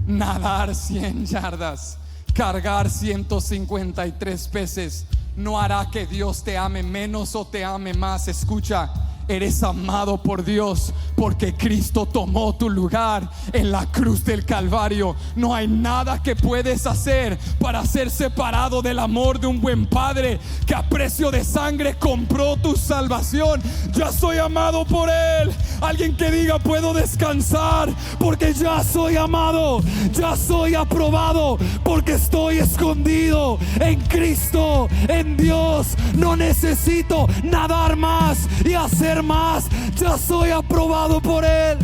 Speaker 1: Nadar 100 yardas, cargar 153 peces no hará que Dios te ame menos o te ame más. Escucha: eres amado por Dios porque Cristo tomó tu lugar en la cruz del Calvario. No hay nada que puedes hacer para ser separado del amor de un buen Padre que a precio de sangre compró tu salvación. Ya soy amado por Él. Alguien que diga: puedo descansar porque ya soy amado, ya soy aprobado, porque estoy escondido en Cristo, en Dios. No necesito nadar más y hacer más, ya soy aprobado por Él.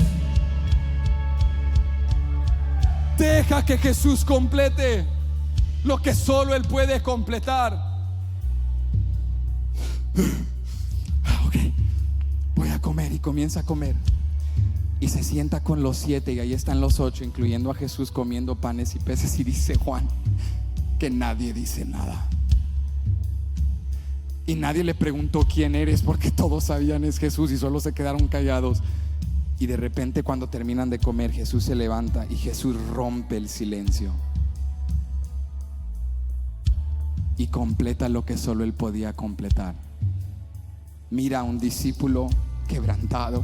Speaker 1: Deja que Jesús complete lo que solo Él puede completar. Ok, voy a comer. Y comienza a comer y se sienta con los 7, y ahí están los 8, incluyendo a Jesús, comiendo panes y peces. Y dice Juan que nadie dice nada. Y nadie le preguntó: ¿quién eres? Porque todos sabían es Jesús, y solo se quedaron callados. Y de repente, cuando terminan de comer, Jesús se levanta y Jesús rompe el silencio y completa lo que solo Él podía completar. Mira a un discípulo quebrantado,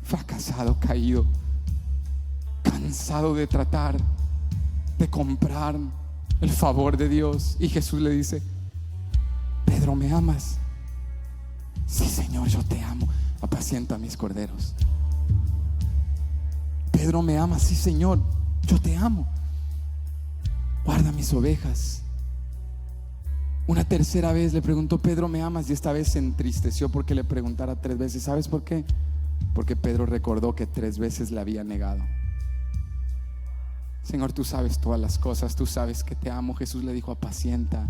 Speaker 1: fracasado, caído, cansado de tratar de comprar el favor de Dios, y Jesús le dice: Pedro, ¿me amas? Sí, Señor, yo te amo. Apacienta mis corderos. Pedro, ¿me amas? Sí, Señor, yo te amo. Guarda mis ovejas. Una tercera vez le preguntó: Pedro, ¿me amas? Y esta vez se entristeció porque le preguntara 3 veces. ¿Sabes por qué? Porque Pedro recordó que 3 veces le había negado. Señor, tú sabes todas las cosas, tú sabes que te amo. Jesús le dijo: apacienta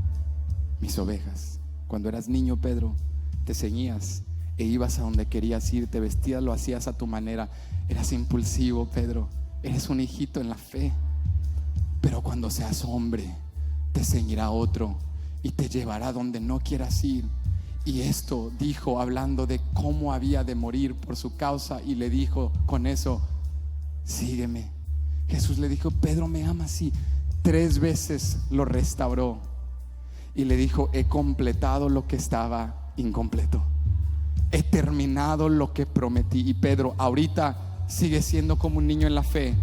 Speaker 1: mis ovejas. Cuando eras niño, Pedro, te ceñías e ibas a donde querías ir, te vestías, lo hacías a tu manera. Eras impulsivo, Pedro, eres un hijito en la fe. Pero cuando seas hombre, te ceñirá otro y te llevará donde no quieras ir. Y esto dijo hablando de cómo había de morir por su causa, y le dijo con eso: sígueme. Jesús le dijo: Pedro, ¿me amas? Sí. 3 veces lo restauró.
Speaker 2: y le dijo: he completado lo que estaba incompleto, he terminado lo que prometí. Y Pedro ahorita sigue siendo como un niño en la fe,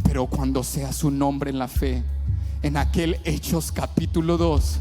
Speaker 2: pero cuando sea su nombre en la fe, en aquel Hechos capítulo 2,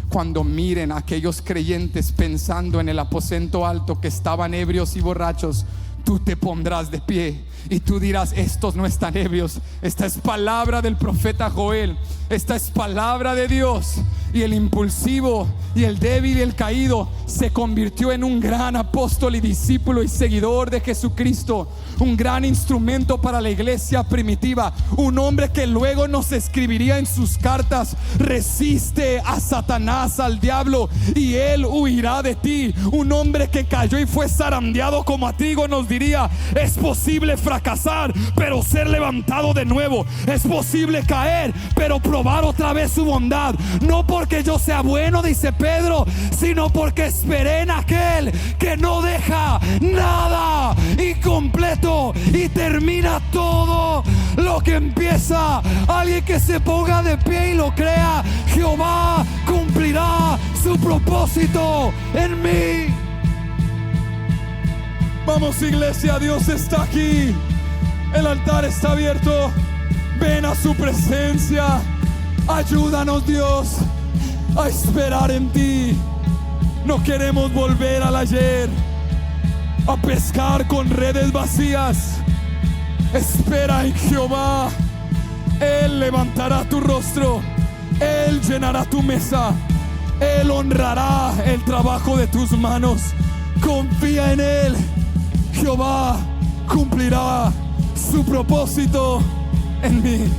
Speaker 2: cuando miren a aquellos creyentes pensando en el aposento alto que estaban ebrios y borrachos, tú te pondrás de pie y tú dirás: estos no están ebrios. Esta es palabra del profeta Joel, esta es palabra de Dios. Y el impulsivo y el débil y el caído se convirtió en un gran apóstol y discípulo y seguidor de Jesucristo, un gran instrumento para la iglesia primitiva, un hombre que luego nos escribiría en sus cartas: resiste a Satanás, al diablo, y él huirá de ti. Un hombre que cayó y fue zarandeado como a trigo nos diría: es posible fracasar pero ser levantado de nuevo, es posible caer pero probar otra vez su bondad, no porque yo sea bueno, dice Pedro, sino porque esperé en aquel que no deja nada incompleto y termina todo lo que empieza. Alguien que se ponga de pie y lo crea: Jehová cumplirá su propósito en mí. Vamos, iglesia, Dios está aquí, el altar está abierto, ven a su presencia. Ayúdanos, Dios, a esperar en ti. No queremos volver al ayer, a pescar con redes vacías. Espera en Jehová, Él levantará tu rostro, Él llenará tu mesa, Él honrará el trabajo de tus manos. Confía en Él. Jehová cumplirá su propósito en mí.